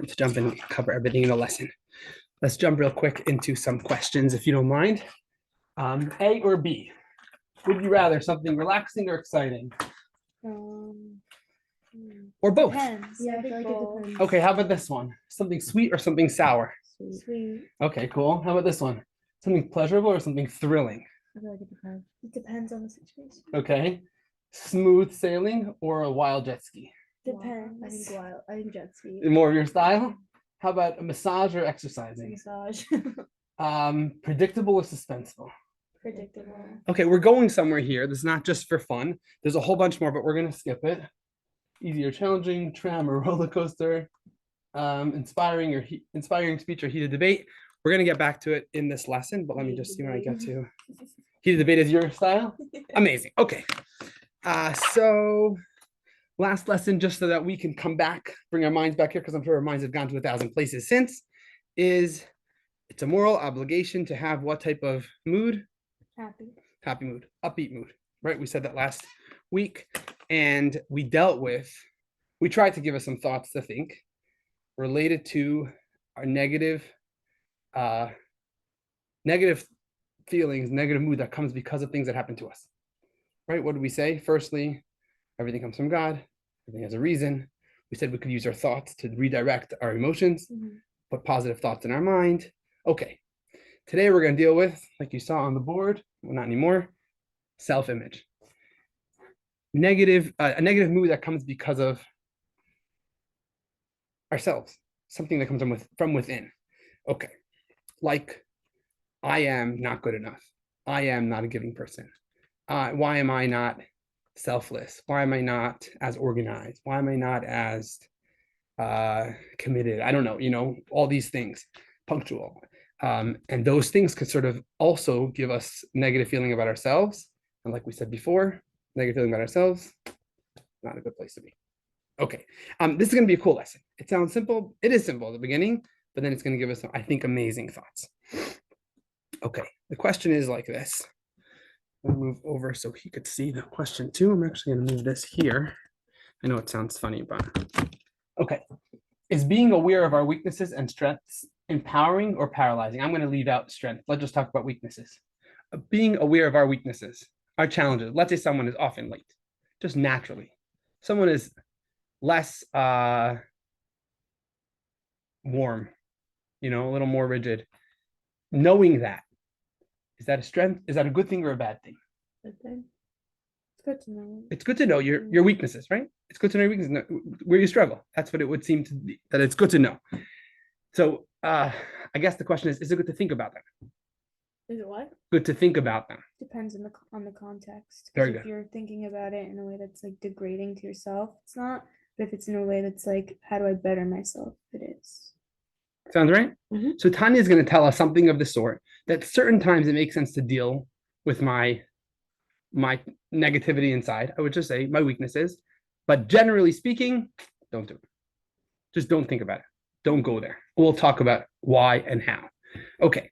To jump in and cover everything in the lesson. Let's jump real quick into some questions, if you don't mind. A or B? Would you rather something relaxing or exciting? Or both? Depends. Yeah, I feel like it depends. Okay, how about this one? Something sweet or something sour? Sweet. Okay, cool. How about this one? Something pleasurable or something thrilling? I feel like it depends. It depends on the situation. Okay. Smooth sailing or a wild jet ski? Depends. I think jet ski. More of your style? How about a massage or exercising? Massage. Predictable or suspenseful? Predictable. Okay, we're going somewhere here. This is not just for fun. There's a whole bunch more, but we're gonna skip it. Easy or challenging, tram or roller coaster, inspiring speech or heated debate. We're gonna get back to it in this lesson, but let me just see when I get to heated debate is your style. Amazing. Okay. So last lesson, just so that we can come back, bring our minds back here, because I'm sure our minds have gone to 1,000 places since, is it's a moral obligation to have what type of mood? Happy mood, upbeat mood, right? We said that last week, and we tried to give us some thoughts to think related to our negative feelings, negative mood that comes because of things that happen to us, right? What did we say? Firstly, everything comes from God. Everything has a reason. We said we could use our thoughts to redirect our emotions, put positive thoughts in our mind. Okay. Today we're going to deal with, like you saw on the board, well, not anymore, self-image. A negative mood that comes because of ourselves, something that comes from within. Okay. Like, I am not good enough. I am not a giving person. Why am I not selfless? Why am I not as organized? Why am I not as committed? I don't know, all these things, punctual. And those things could sort of also give us negative feeling about ourselves. And like we said before, negative feeling about ourselves, not a good place to be. Okay, this is going to be a cool lesson. It sounds simple. It is simple at the beginning, but then it's going to give us, I think, amazing thoughts. Okay, the question is like this. I'll move over so he could see the question too. I'm actually going to move this here. I know it sounds funny, but okay. Is being aware of our weaknesses and strengths empowering or paralyzing? I'm going to leave out strength. Let's just talk about weaknesses. Being aware of our weaknesses, our challenges. Let's say someone is often late, just naturally. Someone is less warm, a little more rigid. Knowing that, is that a strength? Is that a good thing or a bad thing? Good thing. It's good to know. It's good to know your weaknesses, right? It's good to know your weaknesses, where you struggle. That's what it would seem to be, that it's good to know. So I guess the question is it good to think about them? Is it what? Good to think about them. Depends on the context. Very If good. you're thinking about it in a way that's like degrading to yourself, it's not. But if it's in a way that's like, how do I better myself? It is. Sounds right? Mm-hmm. So Tanya is going to tell us something of the sort that certain times it makes sense to deal with my negativity inside. I would just say my weaknesses, but generally speaking, don't do it. Just don't think about it. Don't go there. We'll talk about why and how. Okay.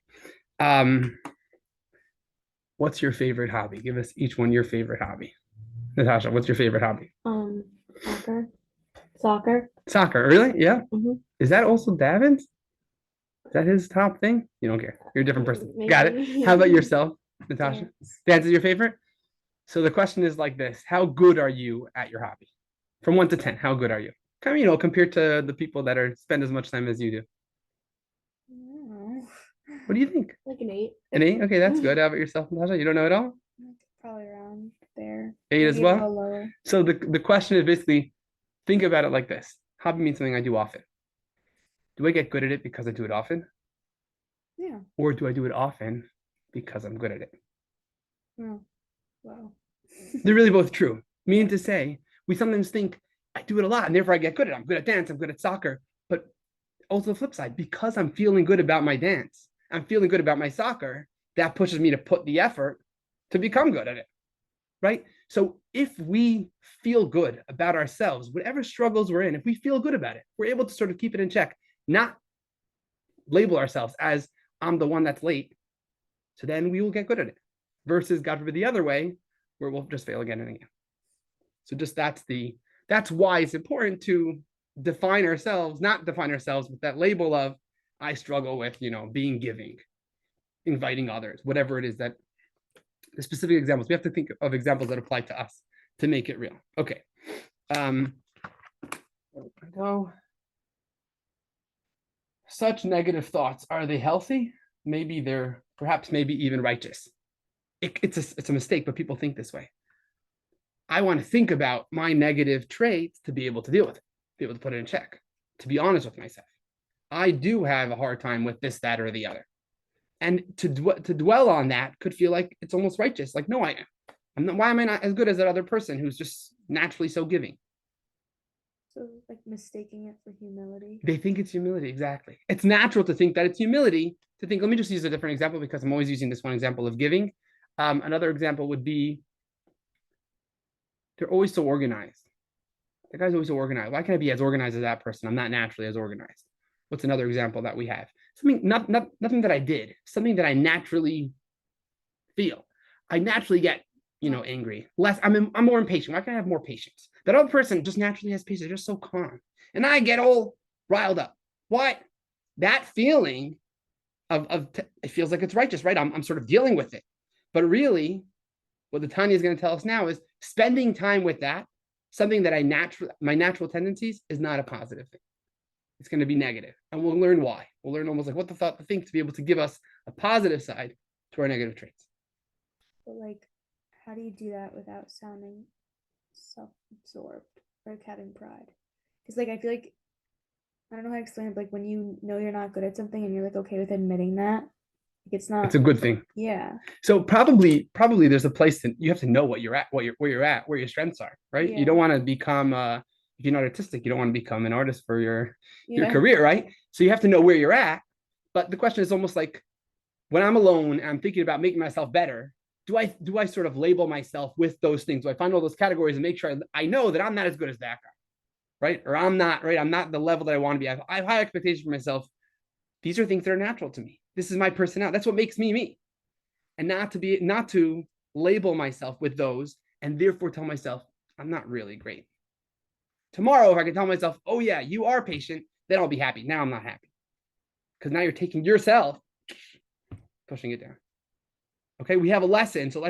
What's your favorite hobby? Give us each one your favorite hobby. Natasha, what's your favorite hobby? Soccer. Soccer, really? Yeah. Mm-hmm. Is that also Davin's? Is that his top thing? You don't care. You're a different person. Maybe. Got it. How about yourself, Natasha? Dance. Dance is your favorite? So the question is like this. How good are you at your hobby? From 1 to 10, how good are you? Kind of, compared to the people that spend as much time as you do. What do you think? Like an 8. An 8? Okay, that's good. How about yourself, Natasha? You don't know at all? Probably around there. 8 as Maybe a well? little lower. So the question is basically, think about it like this. Hobby means something I do often. Do I get good at it because I do it often? Yeah. Or do I do it often because I'm good at it? Oh, wow. They're really both true. Meaning to say, we sometimes think I do it a lot and therefore I get good at it. I'm good at dance, I'm good at soccer. But also the flip side, because I'm feeling good about my dance, I'm feeling good about my soccer, that pushes me to put the effort to become good at it, right? So if we feel good about ourselves, whatever struggles we're in, if we feel good about it, we're able to sort of keep it in check, not label ourselves as I'm the one that's late. So then we will get good at it versus, God forbid, the other way where we'll just fail again and again. So just that's why it's important to not define ourselves with that label of I struggle with, being giving, inviting others, whatever it is that the specific examples. We have to think of examples that apply to us to make it real. Okay. There we go. Such negative thoughts, are they healthy? Maybe they're perhaps maybe even righteous. It's a mistake, but people think this way. I want to think about my negative traits to be able to deal with it, be able to put it in check, to be honest with myself. I do have a hard time with this, that, or the other. And to dwell on that could feel like it's almost righteous. Like, no, I am. I'm not, why am I not as good as that other person who's just naturally so giving? So like mistaking it for humility. They think it's humility, exactly. It's natural to think that it's humility, to think, let me just use a different example because I'm always using this one example of giving. Another example would be, they're always so organized. That guy's always so organized. Why can't I be as organized as that person? I'm not naturally as organized. What's another example that we have? Nothing that I did, something that I naturally feel. I naturally get, angry. I'm more impatient. Why can't I have more patience? That other person just naturally has patience. They're just so calm. And I get all riled up. Why? That feeling it feels like it's righteous, right? I'm sort of dealing with it. But really, what the Tanya is going to tell us now is spending time with that, something that my natural tendencies, is not a positive thing. It's going to be negative. And we'll learn why. We'll learn almost like what the thought to think to be able to give us a positive side to our negative traits. But like, how do you do that without sounding self-absorbed or like having pride? Because like I feel like I don't know how to explain it, but like when you know you're not good at something and you're like okay with admitting that, like it's not. It's a good thing. Yeah. So probably there's a place that you have to know what you're at, where you're at, where your strengths are, right? Yeah. You don't want to become if you're not artistic, you don't want to become an artist for your Yeah. career, right? So you have to know where you're at. But the question is almost like, when I'm alone and I'm thinking about making myself better, do I sort of label myself with those things? Do I find all those categories and make sure I know that I'm not as good as that guy, right? Or I'm not, right? I'm not the level that I want to be. I have high expectations for myself. These are things that are natural to me. This is my personality. That's what makes me me. And not to label myself with those and therefore tell myself I'm not really great. Tomorrow, if I can tell myself, oh yeah, you are patient, then I'll be happy. Now I'm not happy. Because now you're taking yourself, pushing it down. Okay, we have a lesson. So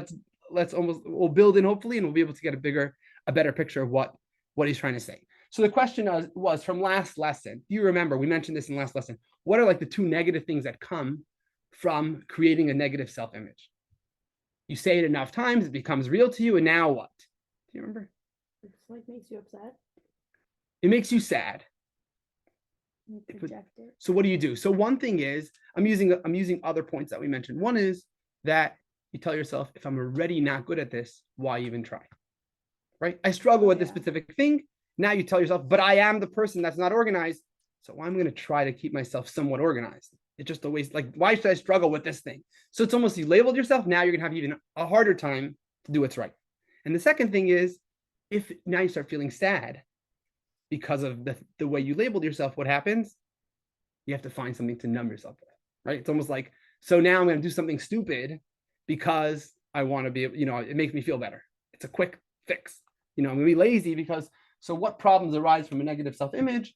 we'll build in hopefully, and we'll be able to get a better picture of what he's trying to say. So the question was from last lesson. Do you remember, we mentioned this in last lesson, what are like the two negative things that come from creating a negative self-image? You say it enough times, it becomes real to you, and now what? Do you remember? It's like makes you upset. It makes you sad. You project it. So what do you do? So one thing is, I'm using other points that we mentioned. One is that you tell yourself, if I'm already not good at this, why even try? Right? I struggle with this specific thing. Now you tell yourself, but I am the person that's not organized. So I'm going to try to keep myself somewhat organized. It's just always like, why should I struggle with this thing? So it's almost, you labeled yourself. Now you're going to have even a harder time to do what's right. And the second thing is, if now you start feeling sad because of the way you labeled yourself, what happens? You have to find something to numb yourself with, right? It's almost like, so now I'm going to do something stupid because I want to be, it makes me feel better. It's a quick fix. I'm going to be lazy because, so what problems arise from a negative self-image?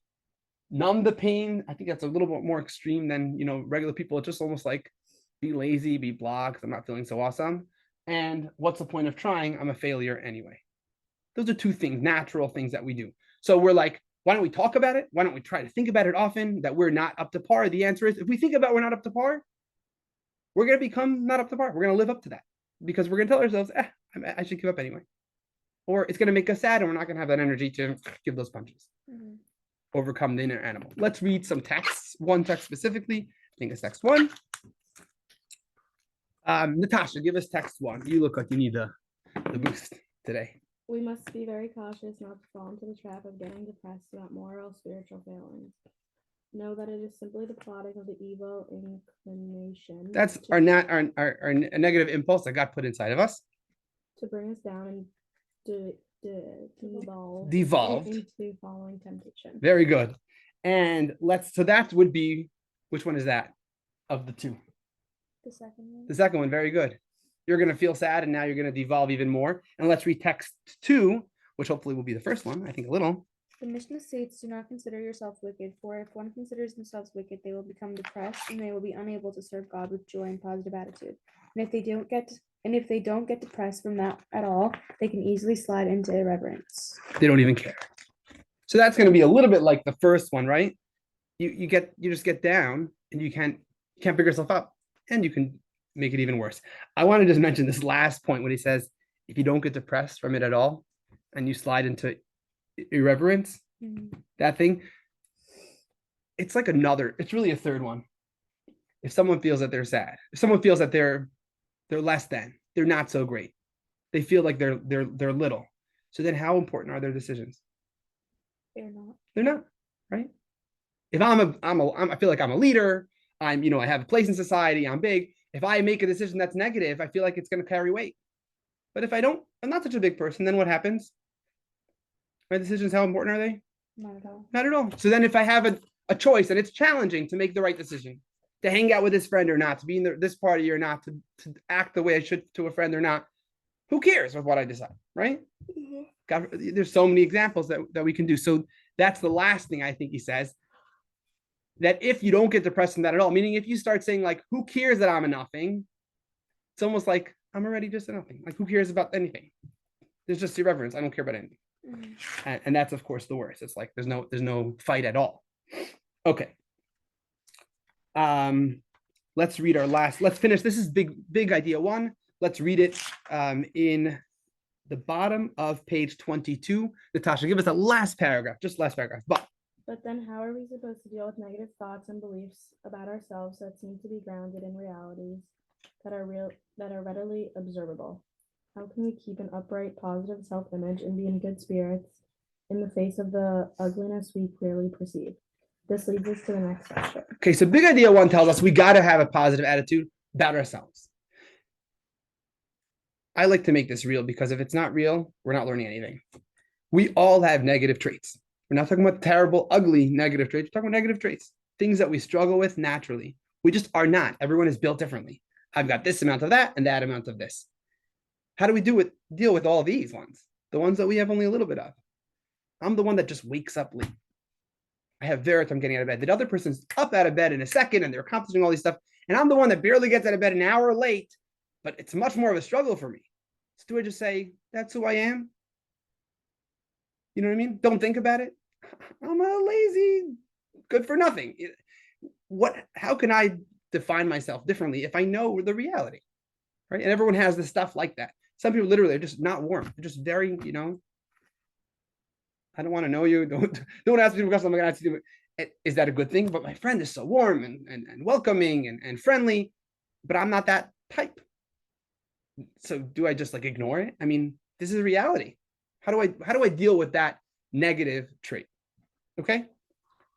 Numb the pain. I think that's a little bit more extreme than, regular people. It's just almost like be lazy, be blah, because I'm not feeling so awesome. And what's the point of trying? I'm a failure anyway. Those are two things, natural things that we do. So we're like, why don't we talk about it? Why don't we try to think about it often, that we're not up to par? The answer is, if we think about we're not up to par, we're going to become not up to par. We're going to live up to that because we're going to tell ourselves, I should give up anyway. Or it's going to make us sad and we're not going to have that energy to give those punches. Mm-hmm. Overcome the inner animal. Let's read some texts. One text specifically. I think it's text 1. Natasha, give us text 1. You look like you need the boost today. We must be very cautious not to fall into the trap of getting depressed about moral, spiritual failings. Know that it is simply the plotting of the evil inclination. That's our negative impulse that got put inside of us to bring us down and devolved into following temptation. Very good. And so that would be, which one is that of the two? The second one. The second one. Very good. You're going to feel sad and now you're going to devolve even more. And let's read text 2, which hopefully will be the first one. I think a little. The Mishnah states, "Do not consider yourself wicked, for if one considers themselves wicked, they will become depressed and they will be unable to serve God with joy and positive attitude. And if they don't get depressed from that at all, they can easily slide into irreverence." They don't even care. So that's going to be a little bit like the first one, right? You just get down and you can't pick yourself up, and you can make it even worse. I want to just mention this last point when he says, if you don't get depressed from it at all, and you slide into irreverence, that thing, it's like it's really a third one. If someone feels that they're sad, if someone feels that they're less than, they're not so great, they feel like they're little. So then how important are their decisions? They're not, right? If I feel like I'm a leader, I have a place in society, I'm big. If I make a decision that's negative, I feel like it's going to carry weight. But if I don't, I'm not such a big person, then what happens? My decisions, how important are they? Not at all. Not at all. So then if I have a choice and it's challenging to make the right decision, to hang out with this friend or not, to be in this party or not, to act the way I should to a friend or not, who cares with what I decide, right? God, there's so many examples that we can do. So that's the last thing I think he says, that if you don't get depressed from that at all, meaning if you start saying like, who cares that I'm a nothing? It's almost like I'm already just a nothing. Like, who cares about anything? There's just irreverence. I don't care about anything. And that's of course the worst. It's like there's no fight at all. Okay. Let's read let's finish. This is big idea one. Let's read it in the bottom of page 22. Natasha, give us the last paragraph, just last paragraph. But then how are we supposed to deal with negative thoughts and beliefs about ourselves that seem to be grounded in realities that are readily observable? How can we keep an upright, positive self-image and be in good spirits in the face of the ugliness we clearly perceive? This leads us to the next section. Okay, so big idea one tells us we got to have a positive attitude about ourselves. I like to make this real because if it's not real, we're not learning anything. We all have negative traits. We're not talking about terrible, ugly negative traits. We're talking about negative traits, things that we struggle with naturally. We just are not. Everyone is built differently. I've got this amount of that and that amount of this. How do we deal with all these ones? The ones that we have only a little bit of. I'm the one that just wakes up late. I have Verit, I'm getting out of bed. The other person's up out of bed in a second and they're accomplishing all these stuff. And I'm the one that barely gets out of bed an hour late, but it's much more of a struggle for me. So do I just say, that's who I am? You know what I mean? Don't think about it. I'm a lazy, good for nothing. How can I define myself differently if I know the reality? Right? And everyone has this stuff like that. Some people literally are just not warm. They're just very, I don't want to know you. Don't ask me because I'm going to ask you. Is that a good thing? But my friend is so warm and welcoming and friendly, but I'm not that type. So do I just like ignore it? I mean, this is a reality. How do I deal with that negative trait? Okay,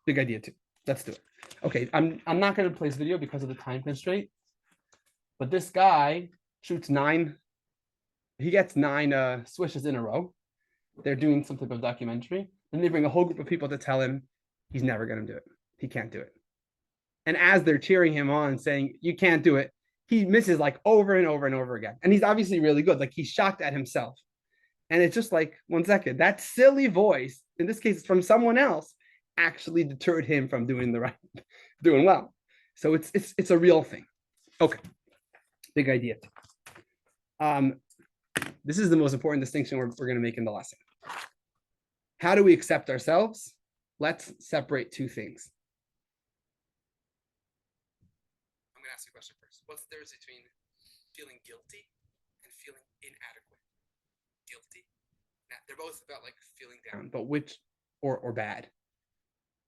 big idea too. Let's do it. Okay, I'm not going to play this video because of the time constraint, but this guy shoots 9. He gets 9 swishes in a row. They're doing some type of documentary. Then they bring a whole group of people to tell him he's never going to do it. He can't do it. And as they're cheering him on, saying, you can't do it, he misses like over and over and over again. And he's obviously really good. Like he's shocked at himself. And it's just like, 1 second, that silly voice, in this case, it's from someone else, actually deterred him from doing well. So it's a real thing. Okay. Big idea. This is the most important distinction we're going to make in the lesson. How do we accept ourselves? Let's separate 2 things. I'm going to ask you a question first. What's the difference between feeling guilty and feeling inadequate? Guilty. Now, they're both about like feeling down, but which or bad?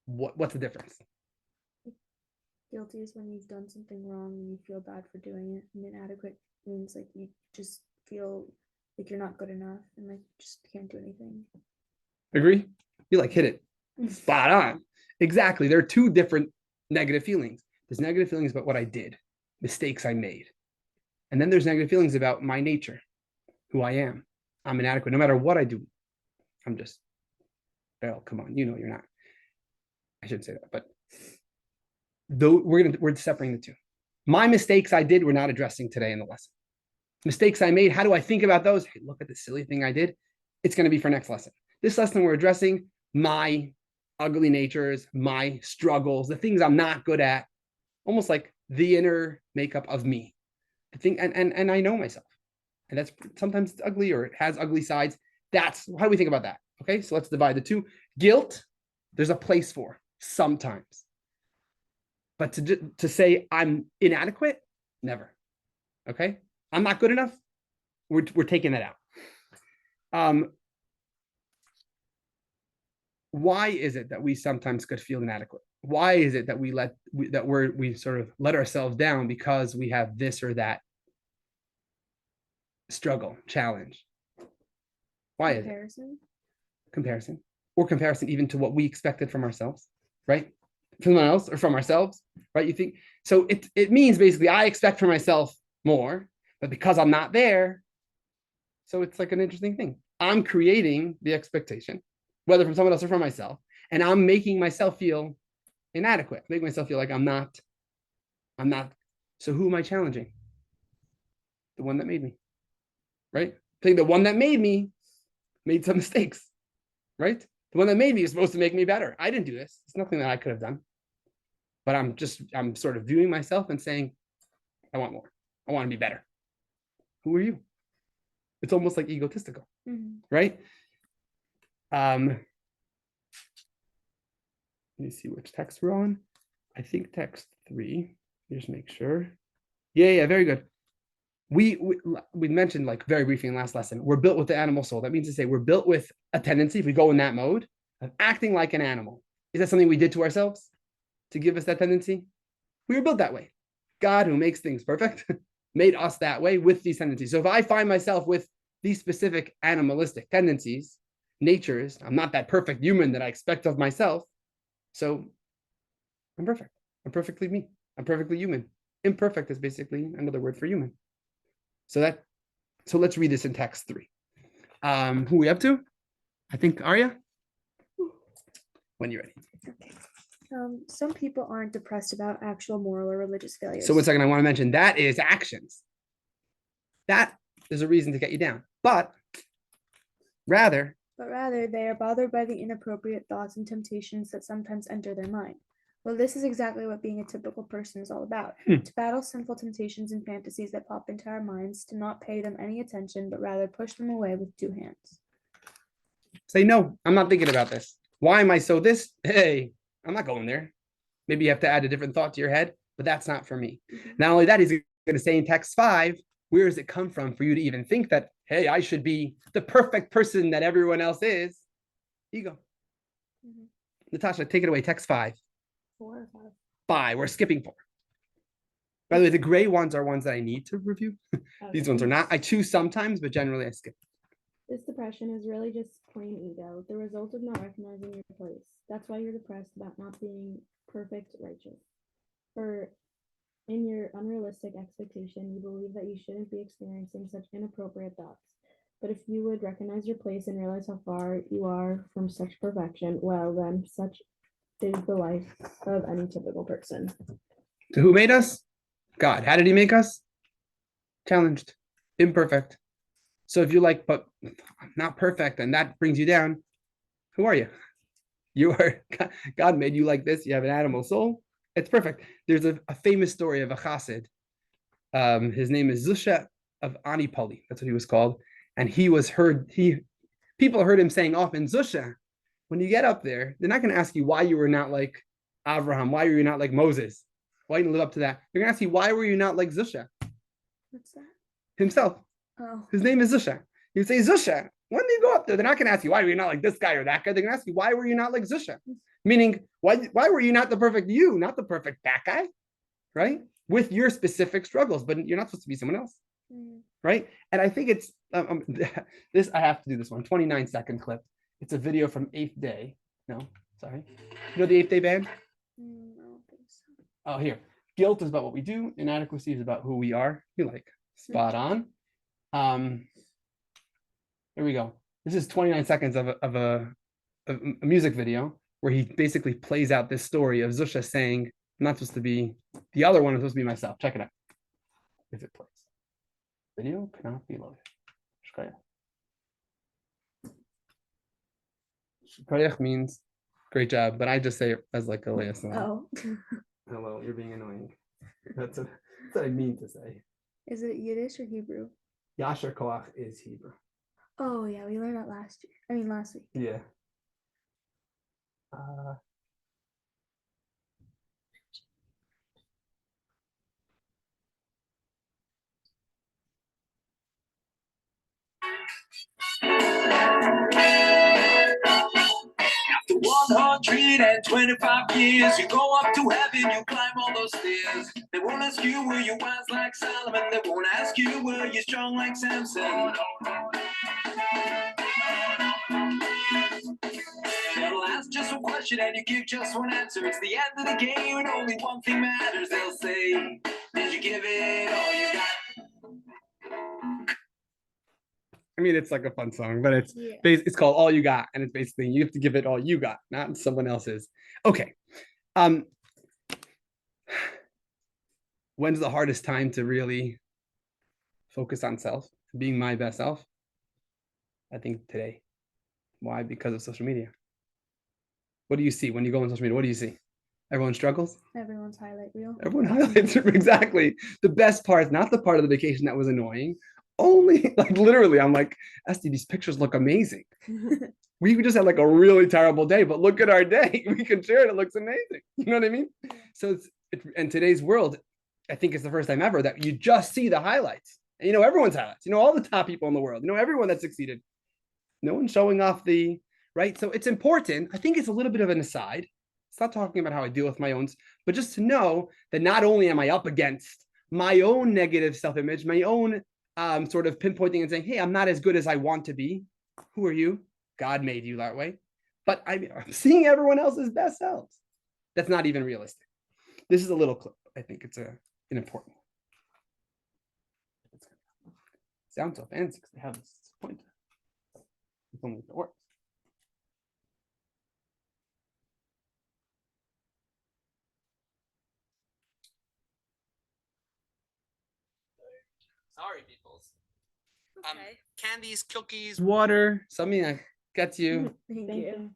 What's the difference? Guilty is when you've done something wrong and you feel bad for doing it. And inadequate means like you just feel like you're not good enough and like just can't do anything. Agree? You like hit it. Spot on. Exactly. There are 2 different negative feelings. There's negative feelings about what I did, mistakes I made. And then there's negative feelings about my nature, who I am. I'm inadequate. No matter what I do, I'm just, Bill, come on, you're not. I shouldn't say that, but though we're separating the 2. My mistakes I did, we're not addressing today in the lesson. Mistakes I made, how do I think about those? Hey, look at the silly thing I did. It's going to be for next lesson. This lesson we're addressing my ugly natures, my struggles, the things I'm not good at, almost like the inner makeup of me. I think, and I know myself. And that's sometimes it's ugly or it has ugly sides. That's how do we think about that? Okay, so let's divide the two. Guilt, there's a place for sometimes. But to say I'm inadequate, never. Okay, I'm not good enough. We're taking that out. Why is it that we sometimes could feel inadequate? Why is it that we sort of let ourselves down because we have this or that struggle, challenge? Why is it? Comparison, or comparison even to what we expected from ourselves, right? From someone else or from ourselves, right? You think so? It means basically I expect from myself more, but because I'm not there, so it's like an interesting thing. I'm creating the expectation, whether from someone else or from myself, and I'm making myself feel inadequate, making myself feel like I'm not. So who am I challenging? The one that made me, right? I think the one that made me made some mistakes, right? The one that made me is supposed to make me better. I didn't do this. It's nothing that I could have done. But I'm sort of viewing myself and saying, I want more. I want to be better. Who are you? It's almost like egotistical, right? Let me see which text we're on. I think text 3. Just make sure. Yeah, very good. We mentioned like very briefly in last lesson, we're built with the animal soul. That means to say we're built with a tendency, if we go in that mode, of acting like an animal. Is that something we did to ourselves to give us that tendency? We were built that way. God, who makes things perfect, made us that way with these tendencies. So if I find myself with these specific animalistic tendencies, natures, I'm not that perfect human that I expect of myself. So I'm perfect. I'm perfectly me. I'm perfectly human. Imperfect is basically another word for human. So let's read this in text 3. Who are we up to? I think Arya. When you're ready. Okay. Some people aren't depressed about actual moral or religious failures. So 1 second, I want to mention that is actions. That is a reason to get you down. But rather, they are bothered by the inappropriate thoughts and temptations that sometimes enter their mind. Well, this is exactly what being a typical person is all about. To battle sinful temptations and fantasies that pop into our minds, to not pay them any attention, but rather push them away with 2 hands. Say, no, I'm not thinking about this. Why am I so this? Hey, I'm not going there. Maybe you have to add a different thought to your head, but that's not for me. Not only that, he's going to say in text 5, where does it come from for you to even think that, hey, I should be the perfect person that everyone else is? Ego. Natasha, take it away. Text 5. 4 or 5? 5. We're skipping 4. By the way, the gray ones are ones that I need to review. These ones are not. I choose sometimes, but generally I skip. This depression is really just plain ego, the result of not recognizing your place. That's why you're depressed about not being perfect righteous. For in your unrealistic expectation, you believe that you shouldn't be experiencing such inappropriate thoughts. But if you would recognize your place and realize how far you are from such perfection, well, then such is the life of any typical person. So who made us? God. How did he make us? Challenged, imperfect. So if you're like, but I'm not perfect, and that brings you down, who are you? You are, God made you like this. You have an animal soul. It's perfect. There's a famous story of a chassid. His name is Zusha of Anipoli. That's what he was called. And people heard him saying often, Zusha, when you get up there, they're not going to ask you why you were not like Abraham. Why were you not like Moses? Why didn't you live up to that? They're going to ask you, why were you not like Zusha? What's that? Himself. Oh. His name is Zusha. You say, Zusha, when do you go up there? They're not going to ask you, why were you not like this guy or that guy? They're going to ask you, why were you not like Zusha? Meaning, why were you not the perfect you, not the perfect that guy, right? With your specific struggles, but you're not supposed to be someone else, right? And I think it's, this, I have to do this one, 29-second clip. It's a video from 8th Day. No, sorry. You know the 8th Day band? I don't think so. Oh, here. Guilt is about what we do. Inadequacy is about who we are. You're like, spot on. Here we go. This is 29 seconds of a music video where he basically plays out this story of Zusha saying, I'm not supposed to be, the other one is supposed to be myself. Check it out. If it plays. Video cannot be loaded. Koyach means great job, but I just say it as like a last line. Oh. Hello, you're being annoying. That's what I mean to say. Is it Yiddish or Hebrew? Yasher Koach is Hebrew. Oh yeah, we learned that last week. Yeah. After 125 years, you go up to heaven, you climb all those stairs. They won't ask you were you wise like Solomon. They won't ask you were you strong like Samson. They'll ask just one question and you give just one answer. It's the end of the game and only one thing matters. They'll say, did you give it all you got? I mean, it's like a fun song, but it's Yeah. it's called All You Got, and it's basically you have to give it all you got, not someone else's. Okay. When's the hardest time to really focus on self, being my best self? I think today. Why? Because of social media. What do you see when you go on social media? What do you see? Everyone struggles. Everyone's highlight reel. Everyone highlights it exactly. The best part, not the part of the vacation that was annoying. Only like literally, I'm like, Esty, these pictures look amazing. We just had like a really terrible day, but look at our day. We can share it. It looks amazing. You know what I mean? So in today's world, I think it's the first time ever that you just see the highlights. And you know everyone's highlights. You know all the top people in the world. You know everyone that succeeded. No one's showing off the right. So it's important. I think it's a little bit of an aside. It's not talking about how I deal with my own, but just to know that not only am I up against my own negative self-image, my own sort of pinpointing and saying, hey, I'm not as good as I want to be. Who are you? God made you that way. But I'm seeing everyone else's best selves. That's not even realistic. This is a little clip. I think it's an important one. Sounds so fancy because they have this pointer. It's only if it works. Sorry, peoples. Okay. Candies, cookies, water, something that gets you. Thank Thank you.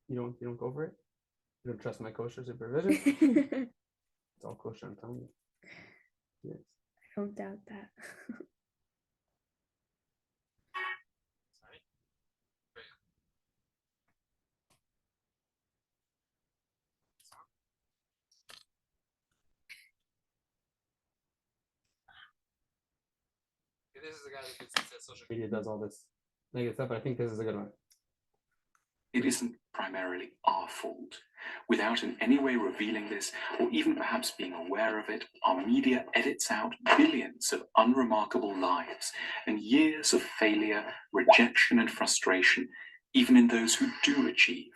You don't go for it. You don't trust my kosher supervision. I It's all kosher, I'm telling you. Yes. don't doubt that. This is a guy that says social media does all this negative stuff, but I think this is a good one. It isn't primarily our fault. Without in any way revealing this, or even perhaps being aware of it, our media edits out billions of unremarkable lives and years of failure, rejection, and frustration, even in those who do achieve,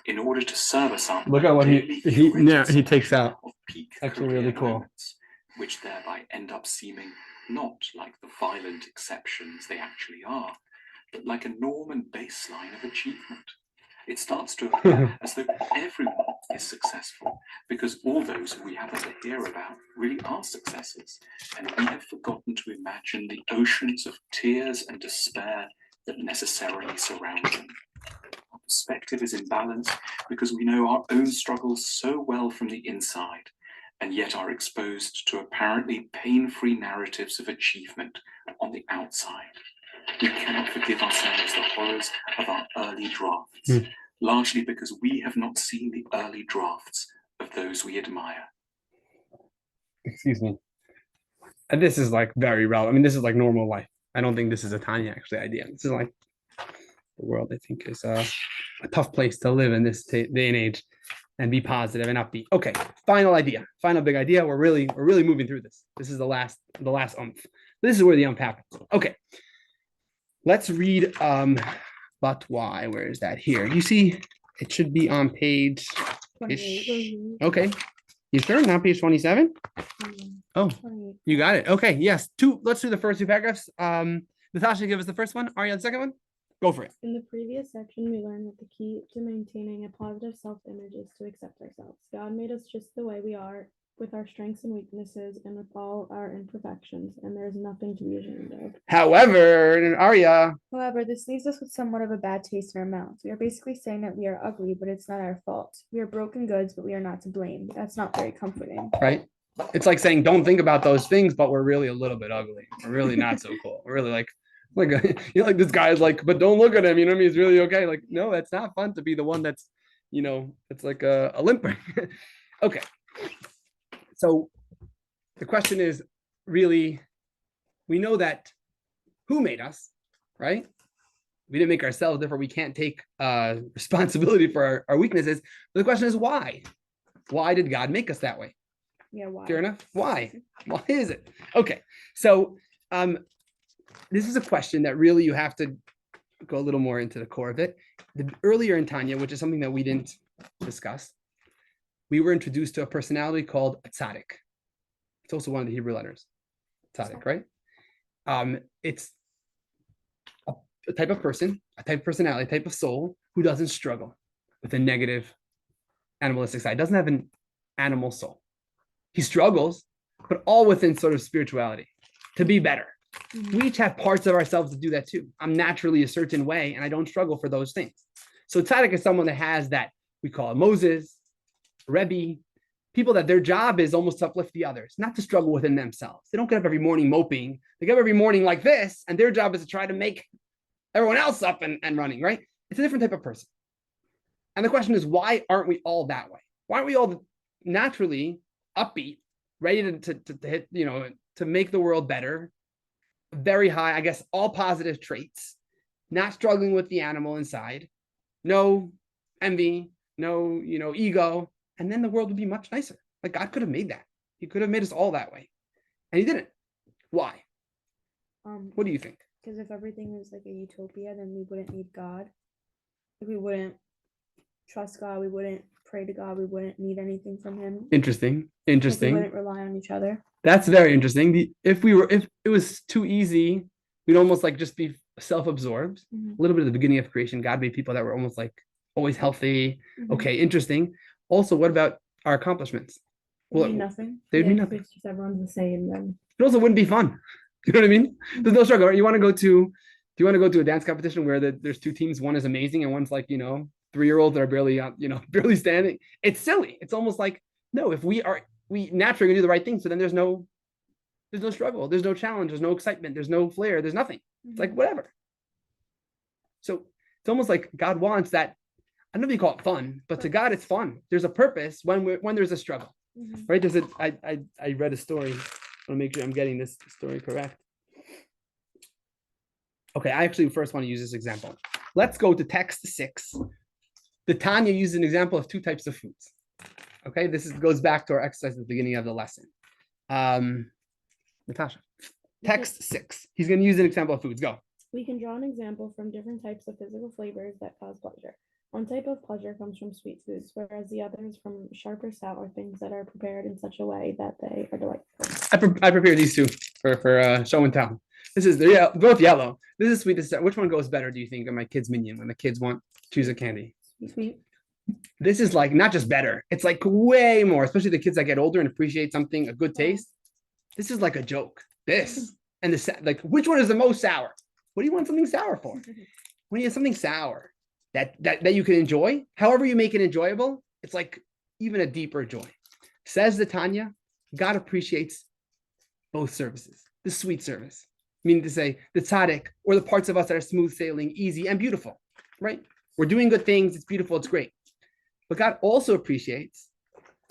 in order to serve us up. Look at what he takes out. Of peak Actually, career really cool. moments, which thereby end up seeming not like the violent exceptions they actually are, but like a norm and baseline of achievement. It starts to appear as though everyone is successful because all those we happen to hear about really are successes, and we have forgotten to imagine the oceans of tears and despair that necessarily surround them. Our perspective is imbalanced because we know our own struggles so well from the inside, and yet are exposed to apparently pain-free narratives of achievement on the outside. We cannot forgive ourselves the horrors of our early drafts, largely because we have not seen the early drafts of those we admire. Excuse me. And this is like very relevant. I mean, this is like normal life. I don't think this is a Tanya actually idea. This is like the world, I think, is a tough place to live in this day and age and be positive and upbeat. Okay, final idea, final big idea. We're really moving through this. This is the last umph. This is where the umph happens. Okay. Let's read but why? Where is that? Here. You see, it should be on page. 28. Okay. You sure? Not page 27? Oh, 28. you got it. Okay, yes. Let's do the first two paragraphs. Natasha, give us the first one. Arya, the second one. Go for it. In the previous section, we learned that the key to maintaining a positive self-image is to accept ourselves. God made us just the way we are, with our strengths and weaknesses, and with all our imperfections, and there is nothing to be ashamed of. However, Arya, However, this leaves us with somewhat of a bad taste in our mouths. We are basically saying that we are ugly, but it's not our fault. We are broken goods, but we are not to blame. That's not very comforting. right? It's like saying, don't think about those things, but we're really a little bit ugly. We're really not so cool. We're really like you know, like this guy's like, but don't look at him. You know what I mean? He's really okay. Like, no, that's not fun to be the one that's, you know, it's like a limper. Okay. So the question is really, we know that who made us, right? We didn't make ourselves, therefore we can't take responsibility for our weaknesses. But the question is why? Why did God make us that way? Yeah, why? Fair enough. Why? Why is it? Okay. So this is a question that really you have to go a little more into the core of it. Earlier in Tanya, which is something that we didn't discuss, we were introduced to a personality called a tzaddik. It's also one of the Hebrew letters, tzaddik, right? It's a type of person, a type of personality, a type of soul who doesn't struggle with a negative animalistic side, doesn't have an animal soul. He struggles, but all within sort of spirituality to be better. We each have parts of ourselves that do that too. I'm naturally a certain way and I don't struggle for those things. So tzaddik is someone that has that. We call it Moses, Rebbe, people that their job is almost to uplift the others, not to struggle within themselves. They don't get up every morning moping. They get up every morning like this, and their job is to try to make everyone else up and running, right? It's a different type of person. And the question is, why aren't we all that way? Why aren't we all naturally upbeat, ready to hit, you know, to make the world better, very high, I guess, all positive traits, not struggling with the animal inside, no envy, no, you know, ego, and then the world would be much nicer. Like God could have made that. He could have made us all that way. And he didn't. Why? What do you think? Because if everything was like a utopia, then we wouldn't need God. Like, we wouldn't trust God. We wouldn't pray to God. We wouldn't need anything from him. Interesting. We Interesting. wouldn't rely on each other. That's very interesting. If it was too easy, we'd almost like just be self-absorbed. A little bit at the beginning of creation, God made people that were almost like always healthy. Okay, interesting. Also, what about our accomplishments? Well, nothing. They'd mean Yeah, nothing. if everyone's the same, then It also wouldn't be fun. You know what I mean? There's no struggle. Right? Do you want to go to a dance competition where there's two teams? One is amazing and one's like, you know, 3-year-olds that are barely, you know, barely standing. It's silly. It's almost like, no, if we naturally do the right thing, so then there's no struggle, there's no challenge, there's no excitement, there's no flair, there's nothing. It's like whatever. So it's almost like God wants that. I don't know if you call it fun, but to God it's fun. There's a purpose when there's a struggle, right? I read a story. I want to make sure I'm getting this story correct. Okay, I actually first want to use this example. Let's go to text 6. The Tanya uses an example of 2 types of foods. Okay, this goes back to our exercise at the beginning of the lesson. Natasha, text 6. He's going to use an example of foods. Go. we can draw an example from different types of physical flavors that cause pleasure. One type of pleasure comes from sweet foods, whereas the other is from sharp or sour things that are prepared in such a way that they are delightful. I prepared these 2 for show and tell. They're both yellow. This is sweet. Which one goes better, do you think, on my kids' minion when the kids choose a candy? Sweet. This is like not just better. It's like way more, especially the kids that get older and appreciate something, a good taste. This is like a joke. This and like, which one is the most sour? What do you want something sour for? When you have something sour that you can enjoy, however you make it enjoyable, it's like even a deeper joy. Says the Tanya, God appreciates both services, the sweet service, meaning to say the tzaddik, or the parts of us that are smooth sailing, easy and beautiful, right? We're doing good things. It's beautiful. It's great. But God also appreciates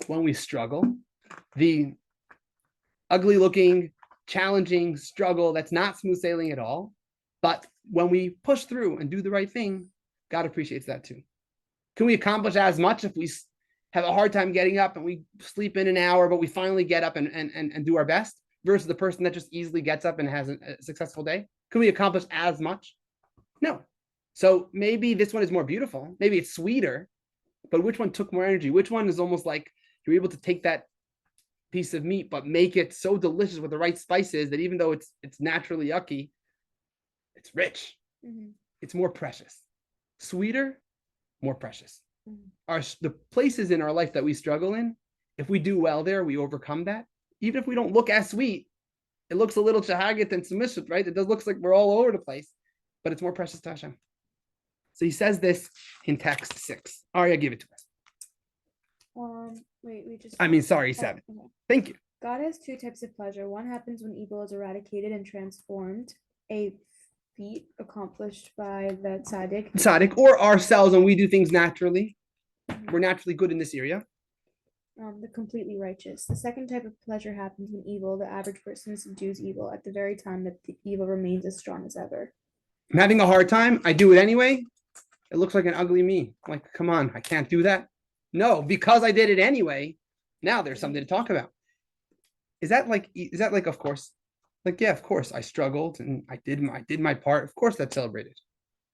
when we struggle, the ugly looking, challenging struggle that's not smooth sailing at all. But when we push through and do the right thing, God appreciates that too. Can we accomplish as much if we have a hard time getting up and we sleep in an hour, but we finally get up and do our best, versus the person that just easily gets up and has a successful day? Can we accomplish as much? No. So maybe this one is more beautiful. Maybe it's sweeter, but which one took more energy? Which one is almost like you're able to take that piece of meat, but make it so delicious with the right spices that even though it's naturally yucky, it's rich. It's more precious. Sweeter, more precious. The places in our life that we struggle in, If we do well there, we overcome that. Even if we don't look as sweet, it looks a little shahagit and submissive, right? It does looks like we're all over the place, but it's more precious to Hashem. So he says this in text 6. Arya, give it to us. Wait, we just. Sorry, 7. Okay. Thank you. God has 2 types of pleasure. One happens when evil is eradicated and transformed, a feat accomplished by the tzaddik. Tzaddik, or ourselves when we do things naturally. We're naturally good in this area. The completely righteous. The second type of pleasure happens when evil, the average person, subdues evil at the very time that the evil remains as strong as ever. I'm having a hard time. I do it anyway. It looks like an ugly me. I'm like, come on, I can't do that. No, because I did it anyway. Now there's something to talk about. Is that like, of course? Like, yeah, of course. I struggled and I did my part. Of course that's celebrated.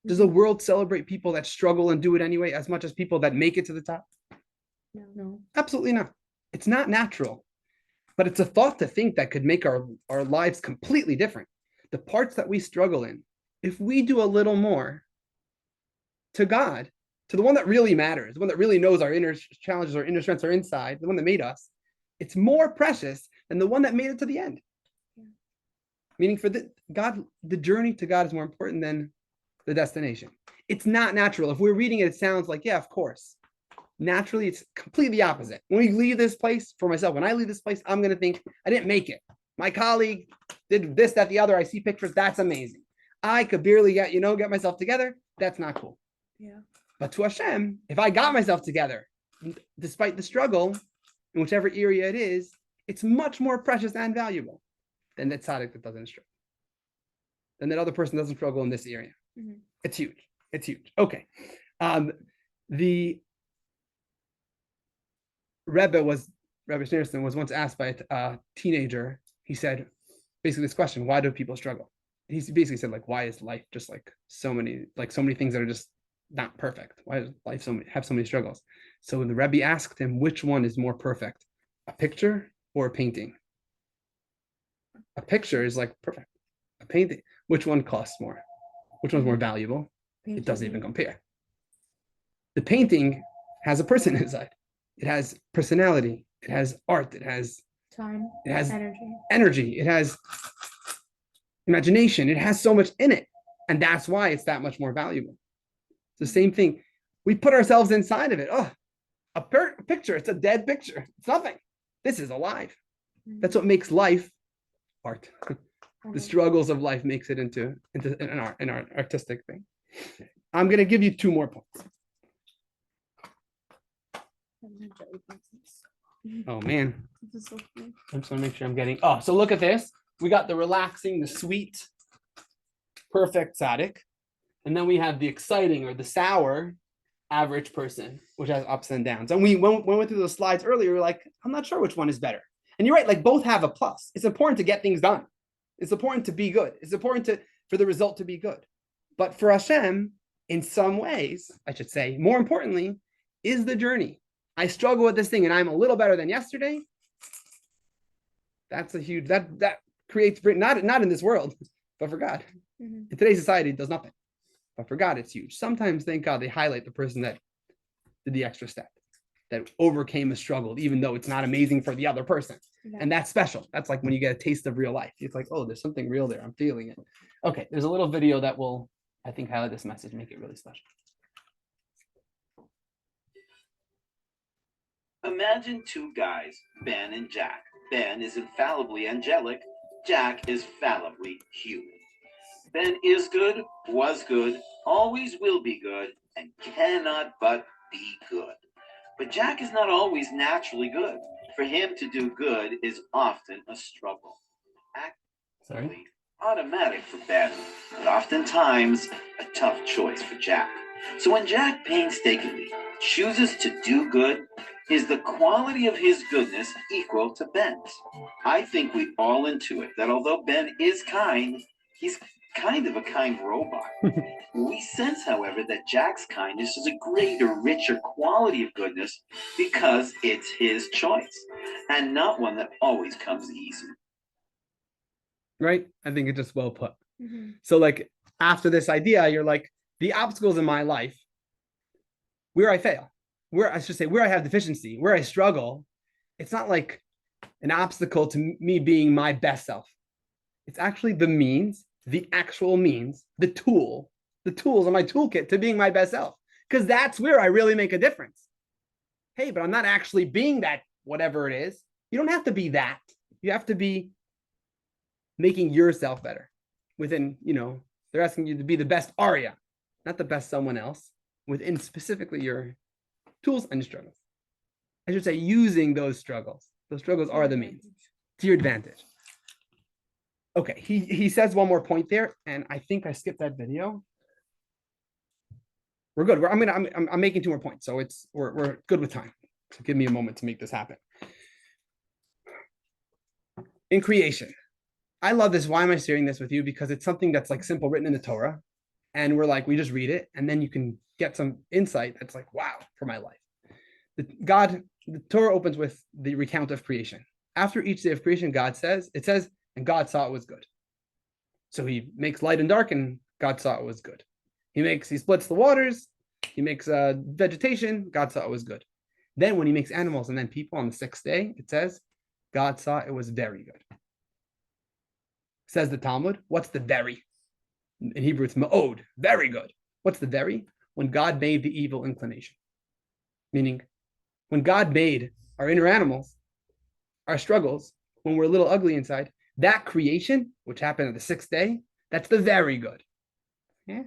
Does the world celebrate people that struggle and do it anyway as much as people that make it to the top? No. Absolutely not. It's not natural. But it's a thought to think that could make our lives completely different. The parts that we struggle in, if we do a little more to God, to the one that really matters, the one that really knows our inner challenges, our inner strengths are inside, the one that made us, it's more precious than the one that made it to the end. Yeah. Meaning for the journey to God is more important than the destination. It's not natural. If we're reading it, it sounds like, yeah, of course. Naturally, it's completely opposite. When we leave this place, for myself, when I leave this place, I'm going to think, I didn't make it. My colleague did this, that, the other. I see pictures. That's amazing. I could barely get myself together. That's not cool. Yeah. But to Hashem, if I got myself together, despite the struggle, in whichever area it is, it's much more precious and valuable than that tzaddik that doesn't struggle. Than that other person doesn't struggle in this area. Mm-hmm. It's huge. It's huge. Okay. The Rebbe Schneerson was once asked by a teenager. He said, basically this question: why do people struggle? He basically said, like, why is life just like so many things that are just not perfect? Why does life have so many struggles? So the Rebbe asked him, which one is more perfect, a picture or a painting? A picture is like perfect. A painting, which one costs more? Which one's more valuable? Painting. It doesn't even compare. The painting has a person inside. It has personality. It has art. It has time. It has energy. It has imagination. It has so much in it. And that's why it's that much more valuable. It's the same thing. We put ourselves inside of it. Oh, a picture. It's a dead picture. It's nothing. This is alive. That's what makes life art. The struggles of life makes it into an artistic thing. I'm going to give you 2 more points. Oh man, I just want to make sure I'm getting. Oh, so look at this. We got the relaxing, the sweet, perfect tzaddik, and then we have the exciting or the sour average person, which has ups and downs. And when we went through those slides earlier, we were like, I'm not sure which one is better. And you're right, like both have a plus. It's important to get things done. It's important to be good. It's important for the result to be good. But for Hashem, in some ways, I should say, more importantly, is the journey. I struggle with this thing and I'm a little better than yesterday. That's a huge, that creates, not in this world, but for God. Mm-hmm. In today's society, it does nothing. But for God, it's huge. Sometimes, thank God, they highlight the person that did the extra step, that overcame a struggle, even though it's not amazing for the other person. Yeah. And that's special. That's like when you get a taste of real life. It's like, oh, there's something real there. I'm feeling it. Okay, there's a little video that will, I think, highlight this message, make it really special. Imagine 2 guys, Ben and Jack. Ben is infallibly angelic. Jack is fallibly human. Ben is good, was good, always will be good, and cannot but be good. But Jack is not always naturally good. For him to do good is often a struggle. Actually, automatic for Ben, but oftentimes a tough choice for Jack. So when Jack painstakingly chooses to do good, is the quality of his goodness equal to Ben's? I think we all intuit that although Ben is kind, he's kind of a kind robot. We sense, however, that Jack's kindness is a greater, richer quality of goodness because it's his choice and not one that always comes easy. Right? I think it's just well put. Mm-hmm. So like after this idea, you're like, the obstacles in my life, where I fail, where I have deficiency, where I struggle, It's not like an obstacle to me being my best self. It's actually the means, the actual means, the tools on my toolkit to being my best self. Because that's where I really make a difference. Hey, but I'm not actually being that, whatever it is. You don't have to be that. You have to be making yourself better within, they're asking you to be the best Arya, not the best someone else, within specifically your tools and struggles. I should say using those struggles. Those struggles are the means to your advantage. Okay, he says one more point there, and I think I skipped that video. We're good. I'm making 2 more points, so we're good with time. So give me a moment to make this happen. In creation, I love this. Why am I sharing this with you? Because it's something that's like simple, written in the Torah, and we just read it, and then you can get some insight that's like, wow, for my life. The Torah opens with the recount of creation. After each day of creation, it says, and God saw it was good. So he makes light and dark, and God saw it was good. He splits the waters, he makes vegetation, God saw it was good. Then when he makes animals and then people on the 6th day, it says, God saw it was very good. Says the Talmud, what's the very? In Hebrew, it's ma'od, very good. What's the very? When God made the evil inclination. Meaning, when God made our inner animals, our struggles, when we're a little ugly inside, that creation, which happened on the 6th day, that's the very good. Yeah?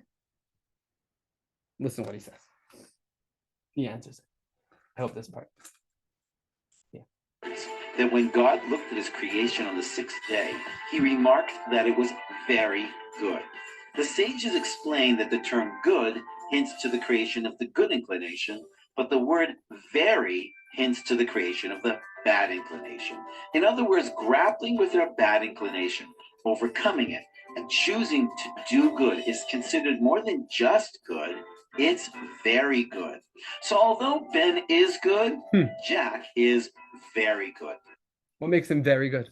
Listen to what he says. He answers it. I hope this part. Yeah. That when God looked at his creation on the 6th day, he remarked that it was very good. The sages explain that the term good hints to the creation of the good inclination, but the word very hints to the creation of the bad inclination. In other words, grappling with our bad inclination, overcoming it, and choosing to do good is considered more than just good, it's very good. So although Ben is good, Jack is very good. What makes him very good?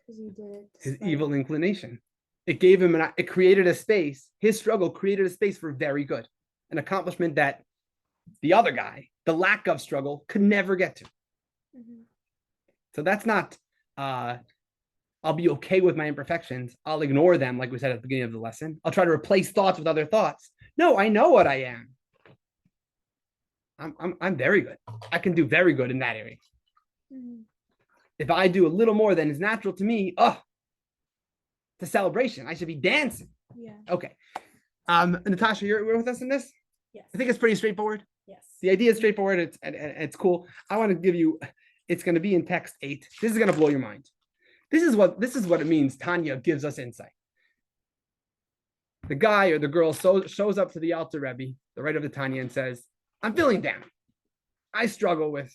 Because he did it. His despite- evil inclination. It gave him it created a space. His struggle created a space for very good, an accomplishment that the other guy, the lack of struggle, could never get to. Mhm. So that's not, I'll be okay with my imperfections. I'll ignore them, like we said at the beginning of the lesson. I'll try to replace thoughts with other thoughts. No, I know what I am. I'm very good. I can do very good in that area. Mhm. If I do a little more than is natural to me, it's a celebration. I should be dancing. Yeah. Okay. Natasha, you're with us in this? Yes. I think it's pretty straightforward. Yes. The idea is straightforward. It's cool. I want to give you, it's going to be in text 8. This is going to blow your mind. This is what it means. Tanya gives us insight. The guy or the girl shows up to the Alter Rebbe, the writer of the Tanya, and says, I'm feeling down. I struggle with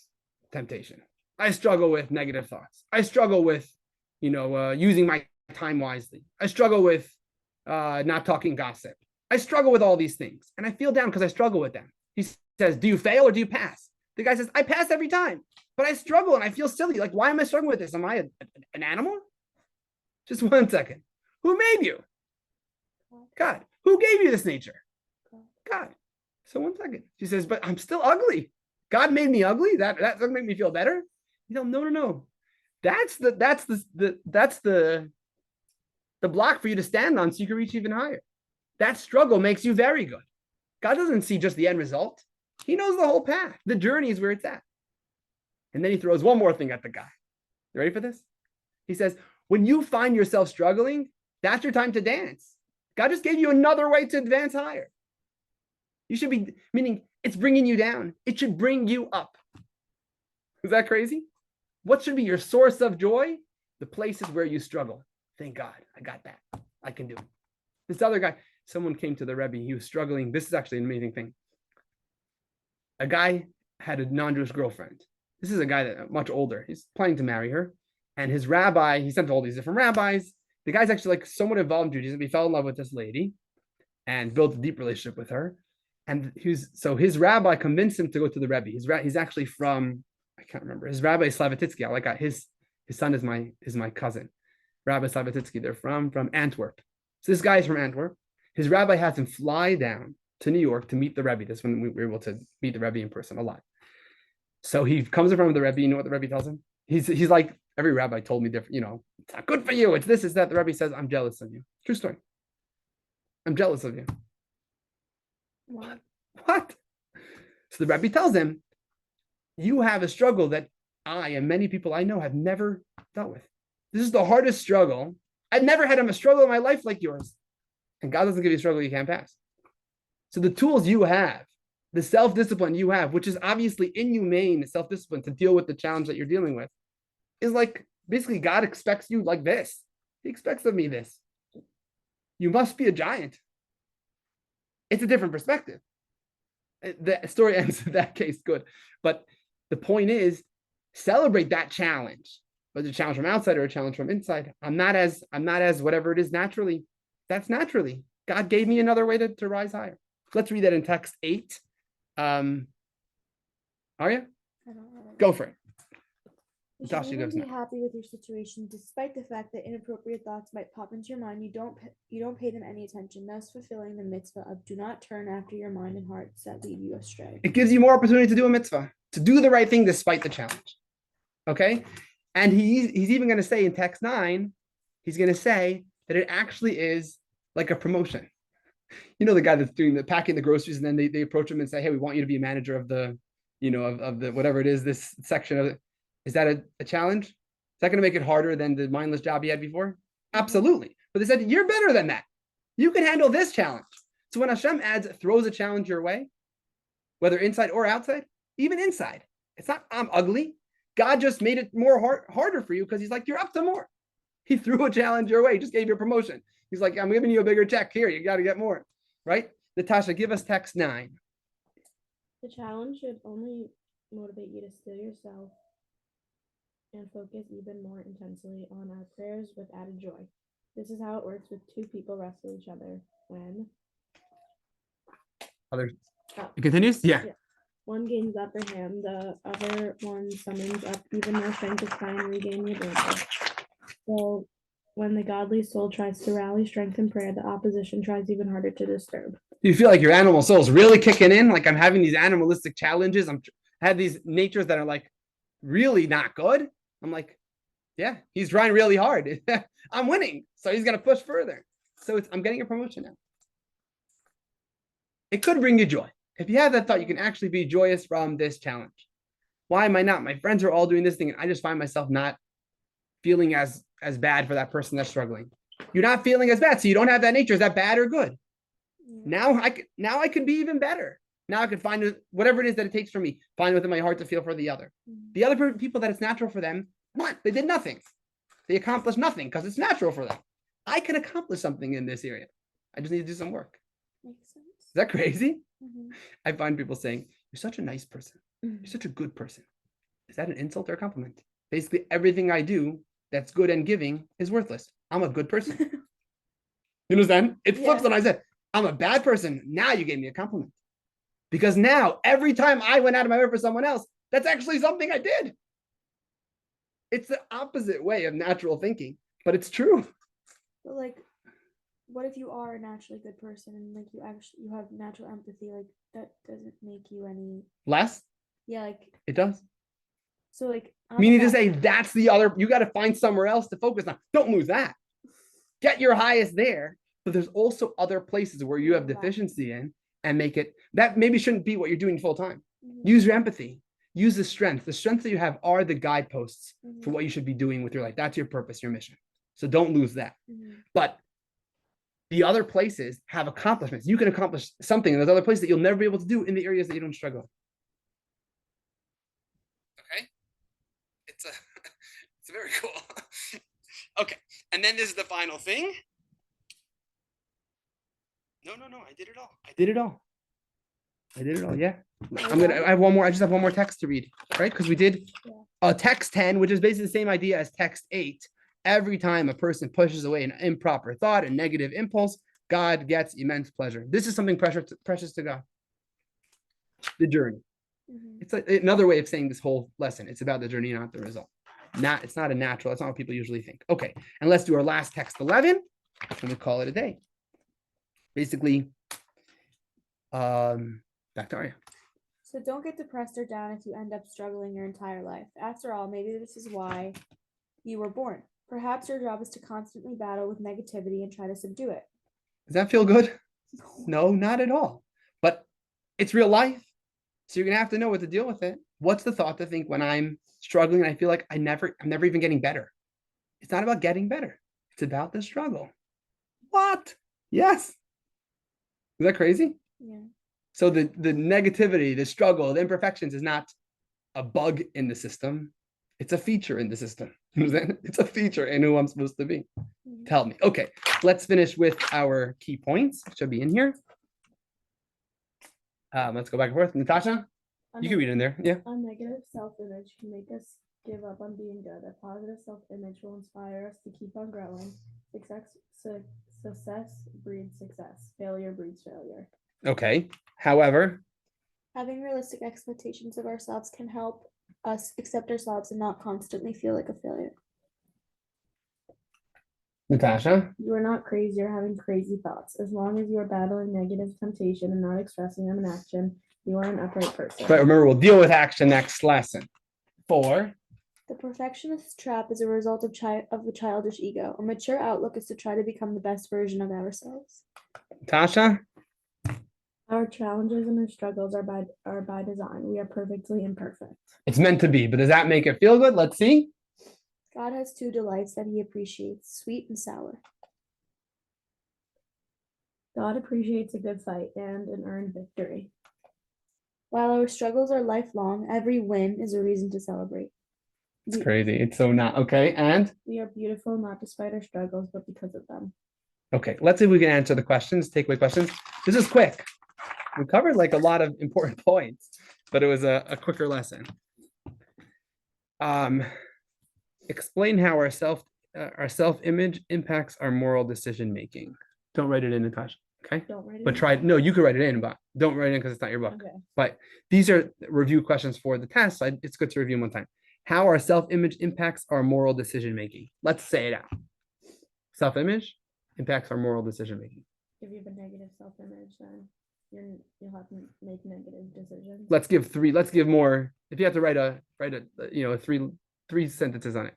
temptation. I struggle with negative thoughts. I struggle with, using my time wisely. I struggle with not talking gossip. I struggle with all these things. And I feel down because I struggle with them. He says, do you fail or do you pass? The guy says, I pass every time, but I struggle and I feel silly. Like, why am I struggling with this? Am I an animal? Just 1 second. Who made you? God. Who gave you this nature? God. So 1 second. She says, but I'm still ugly. God made me ugly? That doesn't make me feel better? No. That's the block for you to stand on so you can reach even higher. That struggle makes you very good. God doesn't see just the end result. He knows the whole path. The journey is where it's at. And then he throws one more thing at the guy. You ready for this? He says, when you find yourself struggling, that's your time to dance. God just gave you another way to advance higher. You should be, meaning it's bringing you down. It should bring you up. Is that crazy? What should be your source of joy? The places where you struggle. Thank God, I got that. I can do it. This other guy, someone came to the Rebbe. He was struggling. This is actually an amazing thing. A guy had a non-Jewish girlfriend. This is a guy that much older. He's planning to marry her. And his rabbi, he sent to all these different rabbis. The guy's actually like somewhat involved in Judaism. He fell in love with this lady and built a deep relationship with her. And his rabbi convinced him to go to the Rebbe. He's actually from, I can't remember. His rabbi is Slavatitsky. I like his son is my cousin, Rabbi Slavatitsky. They're from Antwerp. So this guy is from Antwerp. His rabbi has him fly down to New York to meet the Rebbe. That's when we were able to meet the Rebbe in person a lot. So he comes in front of the Rebbe. You know what the Rebbe tells him? He's like, every rabbi told me different, it's not good for you. It's this, it's that. The Rebbe says, I'm jealous of you. True story. I'm jealous of you. Wow. What? So the Rebbe tells him, you have a struggle that I and many people I know have never dealt with. This is the hardest struggle. I've never had a struggle in my life like yours. And God doesn't give you a struggle you can't pass. So the tools you have, the self-discipline you have, which is obviously inhumane self-discipline to deal with the challenge that you're dealing with, is like basically God expects you like this. He expects of me this. You must be a giant. It's a different perspective. The story ends in that case good. But the point is, celebrate that challenge, whether it's a challenge from outside or a challenge from inside. I'm not as whatever it is naturally. That's naturally. God gave me another way to rise higher. Let's read that in text 8. Are you? I don't know. Go for it. You should Natasha even goes be next. happy with your situation, despite the fact that inappropriate thoughts might pop into your mind. You don't pay them any attention, thus fulfilling the mitzvah of do not turn after your mind and hearts that lead you astray. It gives you more opportunity to do a mitzvah, to do the right thing despite the challenge. Okay? And he's even going to say in text 9, he's going to say that it actually is like a promotion. You know, the guy that's doing the packing the groceries, and then they approach him and say, hey, we want you to be a manager of the, of the whatever it is, this section of it. Is that a challenge? Is that going to make it harder than the mindless job he had before? Absolutely. But they said, you're better than that. You can handle this challenge. So when Hashem throws a challenge your way, whether inside or outside, even inside, it's not, I'm ugly. God just made it harder for you because he's like, you're up to more. He threw a challenge your way, just gave you a promotion. He's like, I'm giving you a bigger check here. You got to get more, right? Natasha, give us text 9. The challenge should only motivate you to still yourself and focus even more intensely on our prayers with added joy. This is how it works with two people wrestle each other when It continues? Yeah. one gains the upper hand, the other one summons up even more strength to try and regain the advantage. So when the godly soul tries to rally strength in prayer, the opposition tries even harder to disturb. Do you feel like your animal soul is really kicking in? Like I'm having these animalistic challenges. I have these natures that are like really not good. I'm like, yeah, he's trying really hard. I'm winning. So he's going to push further. So I'm getting a promotion now. It could bring you joy. If you have that thought, you can actually be joyous from this challenge. Why am I not? My friends are all doing this thing, and I just find myself not feeling as bad for that person that's struggling. You're not feeling as bad, so you don't have that nature. Is that bad or good? Now I could be even better. Now I could find whatever it is that it takes for me, find within my heart to feel for the other. The other people that it's natural for them, what? They did nothing. They accomplished nothing because it's natural for them. I can accomplish something in this area. I just need to do some work. Makes sense. Is that crazy? Mhm. I find people saying, you're such a nice person. You're such a good person. Is that an insult or a compliment? Basically, everything I do that's good and giving is worthless. I'm a good person. You understand? It flips when I said, I'm a bad person. Now you gave me a compliment. Because now, every time I went out of my way for someone else, that's actually something I did. It's the opposite way of natural thinking, but it's true. But like, what if you are a naturally good person and like you have natural empathy? Like that doesn't make you any Less? Yeah, like It does. so like Meaning to say that's the other, you got to find somewhere else to focus on. Don't lose that. Get your highest there, but there's also other places where you have deficiency in and make it, that maybe shouldn't be what you're doing full time. Use your empathy. Use the strength. The strengths that you have are the guideposts for what you should be doing with your life. That's your purpose, your mission. So don't lose that. But the other places have accomplishments. You can accomplish something in those other places that you'll never be able to do in the areas that you don't struggle. Okay? It's very cool. Okay. And then this is the final thing. No, I did it all. I did it all. Yeah. I just have one more text to read, right? Because we did text 10, which is basically the same idea as text 8. Every time a person pushes away an improper thought, a negative impulse, God gets immense pleasure. This is something precious to God. The journey. It's like another way of saying this whole lesson. It's about the journey, not the result. It's not a natural. That's not what people usually think. Okay. And let's do our last text 11 and we call it a day. Basically, back to Arya. So don't get depressed or down if you end up struggling your entire life. After all, maybe this is why you were born. Perhaps your job is to constantly battle with negativity and try to subdue it. Does that feel good? No, not at all. But it's real life. So you're gonna have to know what to deal with it. What's the thought to think when I'm struggling and I feel like I'm never even getting better? It's not about getting better. It's about the struggle. What? Yes. Is that crazy? Yeah. So the negativity, the struggle, the imperfections is not a bug in the system. It's a feature in the system. It's a feature in who I'm supposed to be. Tell me. Okay, let's finish with our key points. Should be in here. Let's go back and forth. Natasha, you can read in there. Yeah. A negative self-image can make us give up on being good. A positive self-image will inspire us to keep on growing. Success breeds success. Failure breeds failure. Okay. However, Having realistic expectations of ourselves can help us accept ourselves and not constantly feel like a failure. Natasha, You are not crazy or having crazy thoughts. As long as you are battling negative temptation and not expressing them in action, you are an upright person. but remember, we'll deal with action next lesson. 4. The perfectionist trap is a result of the childish ego. A mature outlook is to try to become the best version of ourselves. Natasha, Our challenges and our struggles are by design. We are perfectly imperfect. it's meant to be, but does that make it feel good? Let's see. God has 2 delights that he appreciates, sweet and sour. God appreciates a good fight and an earned victory. While our struggles are lifelong, every win is a reason to celebrate. It's crazy. It's so not okay. And We are beautiful not despite our struggles, but because of them. okay, let's see if we can answer the questions, takeaway questions. This is quick. We covered like a lot of important points, but it was a quicker lesson. Explain how our self-image impacts our moral decision making. Don't write it in, Natasha. Okay. Don't write it But in. try. No, you could write it in, but don't write it in because it's not your book. Okay. But these are review questions for the test. So it's good to review them one time. How our self-image impacts our moral decision making. Let's say it out. Self-image impacts our moral decision making. If you have a negative self-image, then you'll have to make negative decisions. Let's give 3. Let's give more. If you have to write a three sentences on it.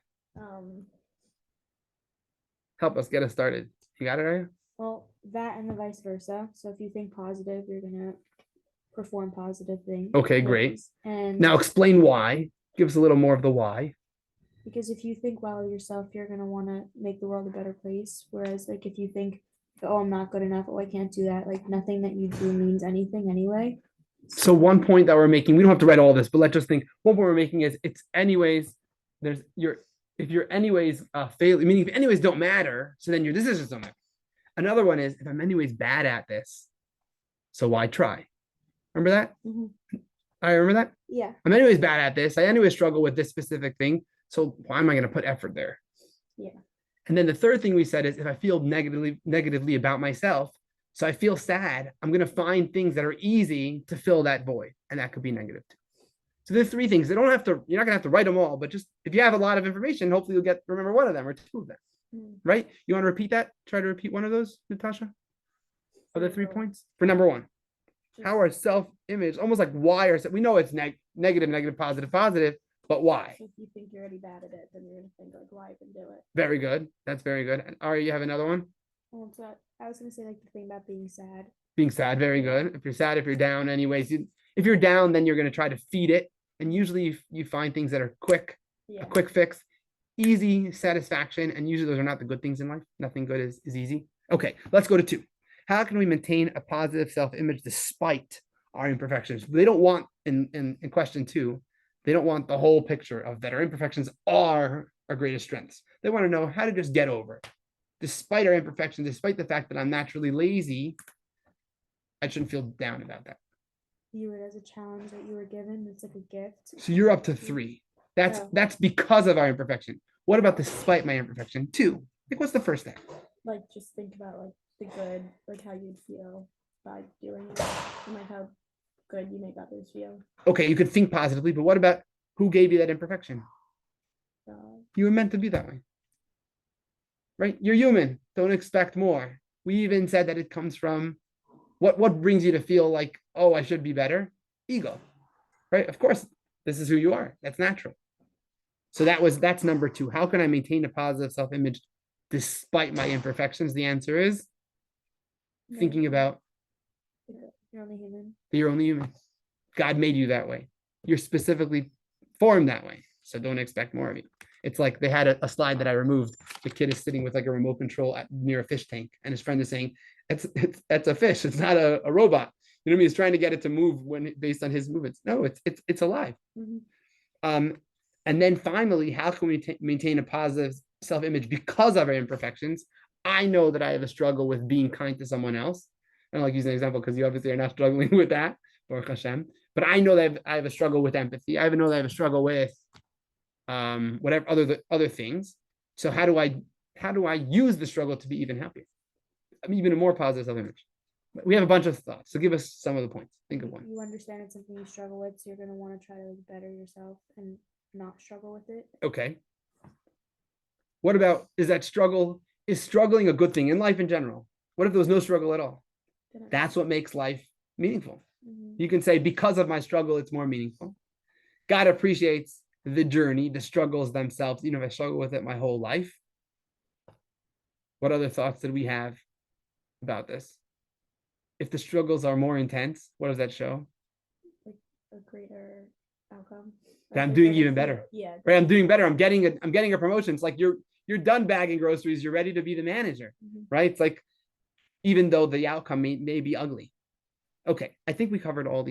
Help us get us started. You got it, Raya? Well, that and the vice versa. So if you think positive, you're gonna perform positive things. Okay, great. And Now explain why. Give us a little more of the why. because if you think well of yourself, you're gonna want to make the world a better place. Whereas, like, if you think, "Oh, I'm not good enough. Oh, I can't do that," like nothing that you do means anything anyway. So one point that we're making, we don't have to write all this, but let's just think one point we're making is it's anyways, if you're anyways failing, meaning if anyways don't matter, so then your decisions don't matter. Another one is if I'm anyways bad at this, so why try? Remember that? Mhm. I remember that. Yeah. I'm anyways bad at this. I anyways struggle with this specific thing. So why am I going to put effort there? Yeah. And then the third thing we said is if I feel negatively about myself, so I feel sad, I'm going to find things that are easy to fill that void. And that could be negative too. So there's 3 things. You're not going to have to write them all, but just if you have a lot of information, hopefully you'll remember one of them or 2 of them. Right? You want to repeat that? Try to repeat one of those, Natasha? Of the 3 points? For number 1. How our self-image, almost like why we know it's negative, positive, but why? If you think you're already bad at it, then you're gonna think like, why even do it? Very good. That's very good. And Ari, you have another one? Well, so I was gonna say like the thing about being sad. Being sad, very good. If you're sad, if you're down, anyways, if you're down, then you're going to try to feed it. And usually you find things that are quick, Yeah. a quick fix, easy satisfaction. And usually those are not the good things in life. Nothing good is easy. Okay, let's go to 2. How can we maintain a positive self-image despite our imperfections? They don't want, in question 2, they don't want the whole picture of that our imperfections are our greatest strengths. They want to know how to just get over it. Despite our imperfections, despite the fact that I'm naturally lazy, I shouldn't feel down about that. View it as a challenge that you were given. It's like a gift. So you're up to 3. That's because of our imperfection. What about despite my imperfection? 2. Like, what's the first thing? Like, just think about like the good, like how you'd feel by doing it, and like how good you make others feel. Okay, you could think positively, but what about who gave you that imperfection? You were meant to be that way. Right? You're human. Don't expect more. We even said that it comes from what brings you to feel like, oh, I should be better? Ego. right? Of course, this is who you are. That's natural. So that's number 2. How can I maintain a positive self-image despite my imperfections? The answer is thinking about You're only human. that you're only human. God made you that way. You're specifically formed that way. So don't expect more of you. It's like they had a slide that I removed. The kid is sitting with like a remote control near a fish tank, and his friend is saying, "It's a fish. It's not a robot." You know what I mean? He's trying to get it to move based on his movements. No, it's alive. Mhm. And then finally, how can we maintain a positive self-image because of our imperfections? I know that I have a struggle with being kind to someone else. I don't like using an example because you obviously are not struggling with that, Baruch Hashem. But I know that I have a struggle with empathy. I know that I have a struggle with whatever other things. So how do I use the struggle to be even happier? I mean, even a more positive self-image. We have a bunch of thoughts. So give us some of the points. Think of one. You understand it's something you struggle with, so you're gonna want to try to better yourself and not struggle with it. Okay. What about, is struggling a good thing in life in general? What if there was no struggle at all? That's what makes life meaningful. Mhm. You can say, because of my struggle, it's more meaningful. God appreciates the journey, the struggles themselves. If I struggle with it my whole life. What other thoughts did we have about this? If the struggles are more intense, what does that show? Like a greater outcome. That I'm Like doing better even feel- better. Yeah. Right? I'm doing better. I'm getting a promotion. It's like you're done bagging groceries. You're ready to be the manager. Mhm. Right? It's like, even though the outcome may be ugly. Okay, I think we covered all these.